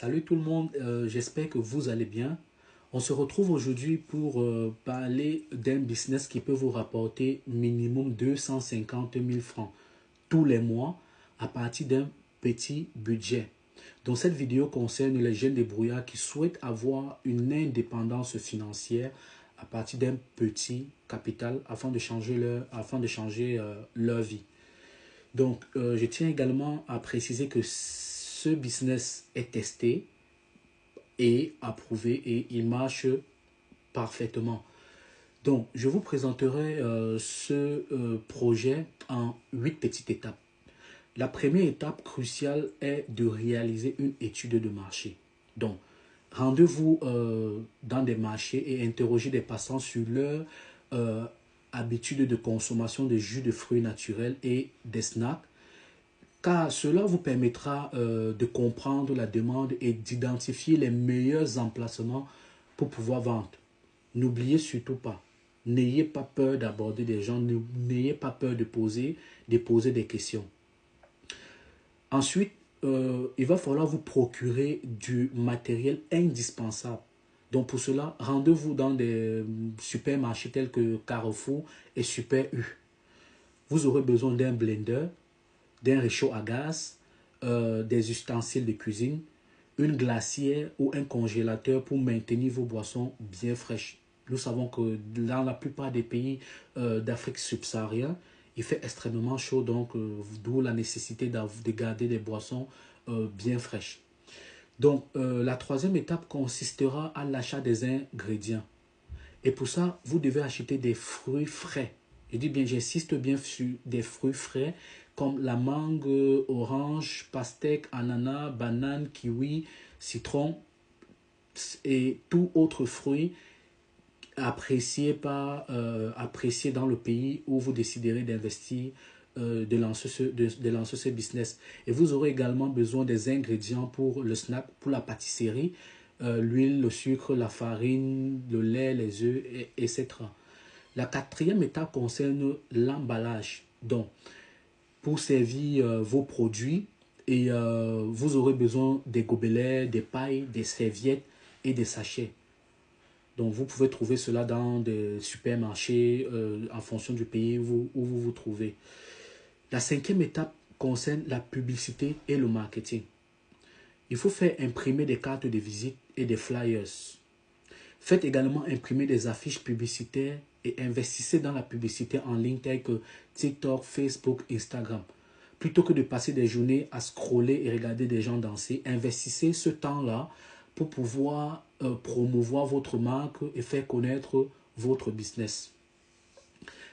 Salut tout le monde, j'espère que vous allez bien. On se retrouve aujourd'hui pour parler d'un business qui peut vous rapporter minimum 250 000 francs tous les mois à partir d'un petit budget. Donc cette vidéo concerne les jeunes débrouillards qui souhaitent avoir une indépendance financière à partir d'un petit capital afin de changer leur vie. Donc, je tiens également à préciser que ce business est testé et approuvé et il marche parfaitement. Donc, je vous présenterai ce projet en 8 petites étapes. La première étape cruciale est de réaliser une étude de marché. Donc, rendez-vous dans des marchés et interrogez des passants sur leur euh, habitude de consommation de jus de fruits naturels et des snacks, car cela vous permettra de comprendre la demande et d'identifier les meilleurs emplacements pour pouvoir vendre. N'oubliez surtout pas, n'ayez pas peur d'aborder des gens, n'ayez pas peur de poser des questions. Ensuite, il va falloir vous procurer du matériel indispensable. Donc pour cela, rendez-vous dans des supermarchés tels que Carrefour et Super U. Vous aurez besoin d'un blender, d'un réchaud à gaz, des ustensiles de cuisine, une glacière ou un congélateur pour maintenir vos boissons bien fraîches. Nous savons que dans la plupart des pays d'Afrique subsaharienne, il fait extrêmement chaud, donc d'où la nécessité de garder des boissons bien fraîches. Donc, la troisième étape consistera à l'achat des ingrédients. Et pour ça, vous devez acheter des fruits frais. Je dis bien, j'insiste bien sur des fruits frais comme la mangue, orange, pastèque, ananas, banane, kiwi, citron et tout autre fruit apprécié dans le pays où vous déciderez d'investir, de lancer ce business. Et vous aurez également besoin des ingrédients pour le snack, pour la pâtisserie, l'huile, le sucre, la farine, le lait, les œufs, etc. La quatrième étape concerne l'emballage. Donc, pour servir vos produits, et vous aurez besoin des gobelets, des pailles, des serviettes et des sachets. Donc, vous pouvez trouver cela dans des supermarchés en fonction du pays où vous vous trouvez. La cinquième étape concerne la publicité et le marketing. Il faut faire imprimer des cartes de visite et des flyers. Faites également imprimer des affiches publicitaires et investissez dans la publicité en ligne telle que TikTok, Facebook, Instagram. Plutôt que de passer des journées à scroller et regarder des gens danser, investissez ce temps-là pour pouvoir promouvoir votre marque et faire connaître votre business.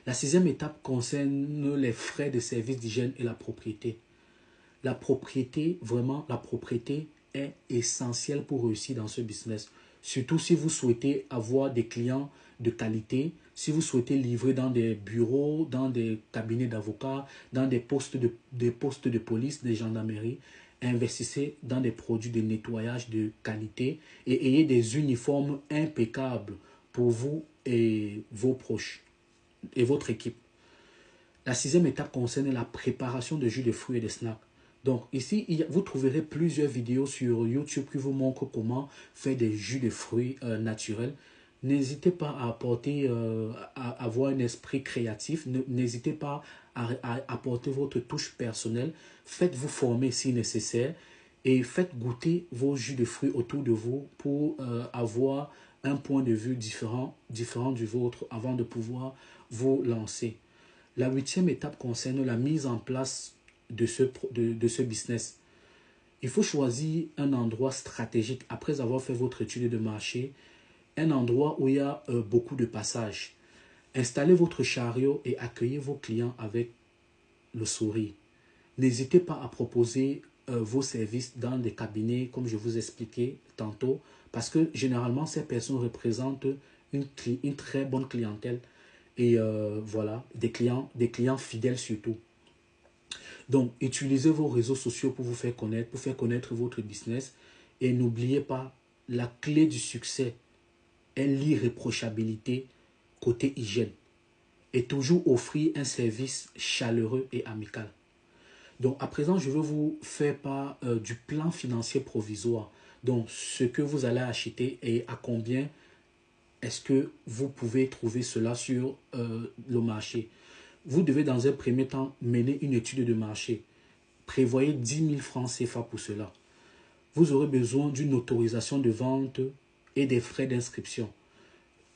La sixième étape concerne les frais de service d'hygiène et la propriété. La propriété, vraiment, la propriété est essentielle pour réussir dans ce business. Surtout si vous souhaitez avoir des clients de qualité, si vous souhaitez livrer dans des bureaux, dans des cabinets d'avocats, dans des postes de police, des gendarmeries, investissez dans des produits de nettoyage de qualité et ayez des uniformes impeccables pour vous et vos proches et votre équipe. La sixième étape concerne la préparation de jus de fruits et de snacks. Donc ici, vous trouverez plusieurs vidéos sur YouTube qui vous montrent comment faire des jus de fruits naturels. N'hésitez pas à avoir un esprit créatif. N'hésitez pas à apporter votre touche personnelle. Faites-vous former si nécessaire et faites goûter vos jus de fruits autour de vous pour avoir un point de vue différent du vôtre avant de pouvoir vous lancer. La huitième étape concerne la mise en place de ce business. Il faut choisir un endroit stratégique après avoir fait votre étude de marché, un endroit où il y a beaucoup de passages. Installez votre chariot et accueillez vos clients avec le sourire. N'hésitez pas à proposer vos services dans des cabinets, comme je vous expliquais tantôt, parce que généralement, ces personnes représentent une très bonne clientèle et voilà, des clients fidèles surtout. Donc, utilisez vos réseaux sociaux pour vous faire connaître votre business. Et n'oubliez pas, la clé du succès est l'irréprochabilité côté hygiène. Et toujours offrir un service chaleureux et amical. Donc, à présent, je veux vous faire part du plan financier provisoire. Donc, ce que vous allez acheter et à combien est-ce que vous pouvez trouver cela sur le marché. Vous devez dans un premier temps mener une étude de marché. Prévoyez 10 000 francs CFA pour cela. Vous aurez besoin d'une autorisation de vente et des frais d'inscription.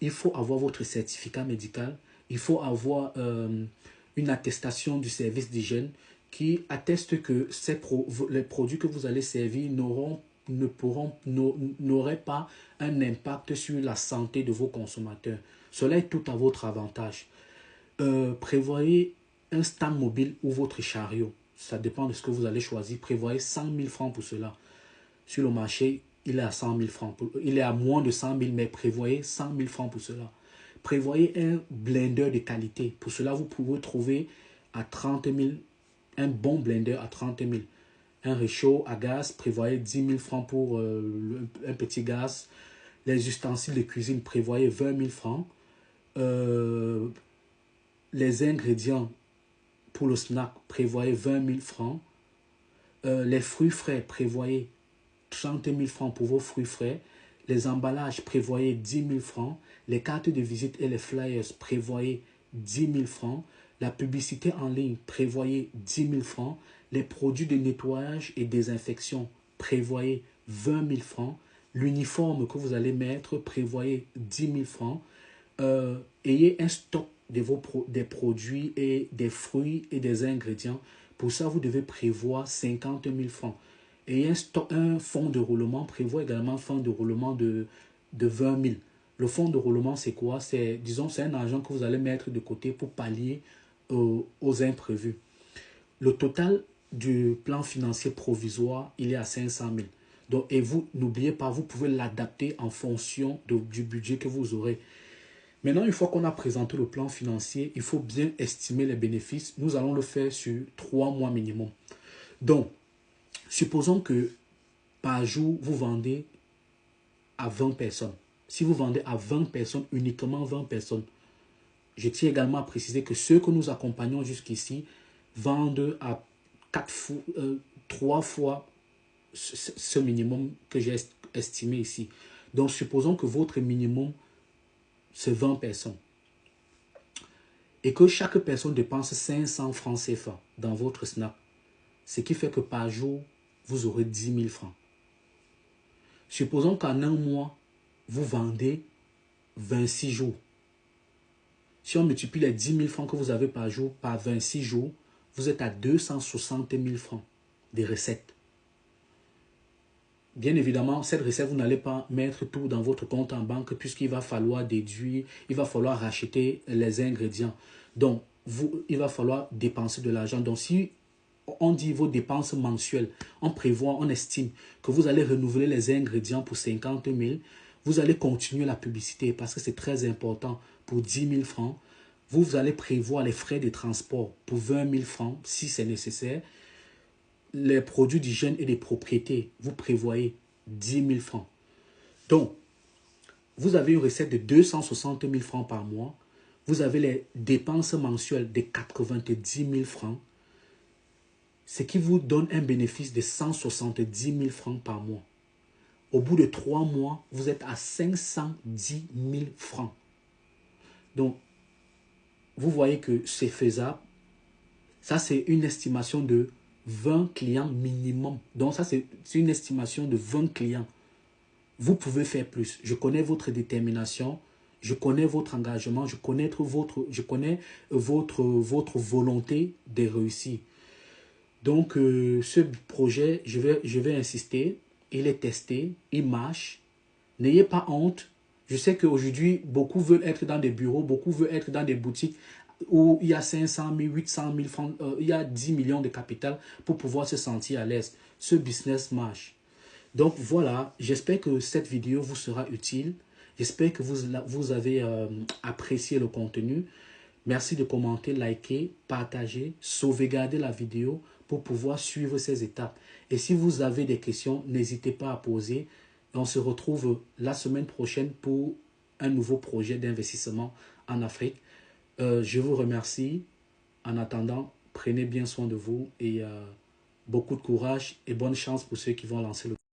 Il faut avoir votre certificat médical. Il faut avoir une attestation du service d'hygiène qui atteste que les produits que vous allez servir n'auraient pas un impact sur la santé de vos consommateurs. Cela est tout à votre avantage. Prévoyez un stand mobile ou votre chariot. Ça dépend de ce que vous allez choisir. Prévoyez 100 000 francs pour cela. Sur le marché, il est à 100 000 francs. Il est à moins de 100 000, mais prévoyez 100 000 francs pour cela. Prévoyez un blender de qualité. Pour cela, vous pouvez trouver à 30 000, un bon blender à 30 000. Un réchaud à gaz, prévoyez 10 000 francs pour un petit gaz. Les ustensiles de cuisine, prévoyez 20 000 francs. Les ingrédients pour le snack, prévoyez 20 000 francs. Les fruits frais, prévoyez 30 000 francs pour vos fruits frais. Les emballages, prévoyez 10 000 francs. Les cartes de visite et les flyers, prévoyez 10 000 francs. La publicité en ligne, prévoyez 10 000 francs. Les produits de nettoyage et désinfection, prévoyez 20 000 francs. L'uniforme que vous allez mettre, prévoyez 10 000 francs. Ayez un stock des produits et des fruits et des ingrédients. Pour ça, vous devez prévoir 50 000 francs. Et un fonds de roulement prévoit également un fonds de roulement de 20 000. Le fonds de roulement, c'est quoi? C'est un argent que vous allez mettre de côté pour pallier aux imprévus. Le total du plan financier provisoire, il est à 500 000. Donc, et vous, n'oubliez pas, vous pouvez l'adapter en fonction du budget que vous aurez. Maintenant, une fois qu'on a présenté le plan financier, il faut bien estimer les bénéfices. Nous allons le faire sur 3 mois minimum. Donc, supposons que par jour, vous vendez à 20 personnes. Si vous vendez à 20 personnes, uniquement 20 personnes, je tiens également à préciser que ceux que nous accompagnons jusqu'ici vendent à 3 fois ce minimum que j'ai estimé ici. Donc, supposons que votre minimum, c'est 20 personnes. Et que chaque personne dépense 500 francs CFA dans votre snap. Ce qui fait que par jour, vous aurez 10 000 francs. Supposons qu'en un mois, vous vendez 26 jours. Si on multiplie les 10 000 francs que vous avez par jour par 26 jours, vous êtes à 260 000 francs de recettes. Bien évidemment, cette recette, vous n'allez pas mettre tout dans votre compte en banque puisqu'il va falloir déduire, il va falloir racheter les ingrédients. Donc, il va falloir dépenser de l'argent. Donc, si on dit vos dépenses mensuelles, on prévoit, on estime que vous allez renouveler les ingrédients pour 50 000, vous allez continuer la publicité parce que c'est très important pour 10 000 francs. Vous allez prévoir les frais de transport pour 20 000 francs si c'est nécessaire. Les produits d'hygiène et des propriétés, vous prévoyez 10 000 francs. Donc, vous avez une recette de 260 000 francs par mois. Vous avez les dépenses mensuelles de 90 000 francs. Ce qui vous donne un bénéfice de 170 000 francs par mois. Au bout de 3 mois, vous êtes à 510 000 francs. Donc, vous voyez que c'est faisable. Ça, c'est une estimation de 20 clients minimum. Donc, ça, c'est une estimation de 20 clients. Vous pouvez faire plus. Je connais votre détermination. Je connais votre engagement. Je connais votre volonté de réussir. Donc, ce projet, je vais insister. Il est testé. Il marche. N'ayez pas honte. Je sais qu'aujourd'hui, beaucoup veulent être dans des bureaux. Beaucoup veulent être dans des boutiques où il y a 500 000, 800 000 francs, il y a 10 millions de capital pour pouvoir se sentir à l'aise. Ce business marche. Donc voilà, j'espère que cette vidéo vous sera utile. J'espère que vous avez apprécié le contenu. Merci de commenter, liker, partager, sauvegarder la vidéo pour pouvoir suivre ces étapes. Et si vous avez des questions, n'hésitez pas à poser. On se retrouve la semaine prochaine pour un nouveau projet d'investissement en Afrique. Je vous remercie. En attendant, prenez bien soin de vous et beaucoup de courage et bonne chance pour ceux qui vont lancer le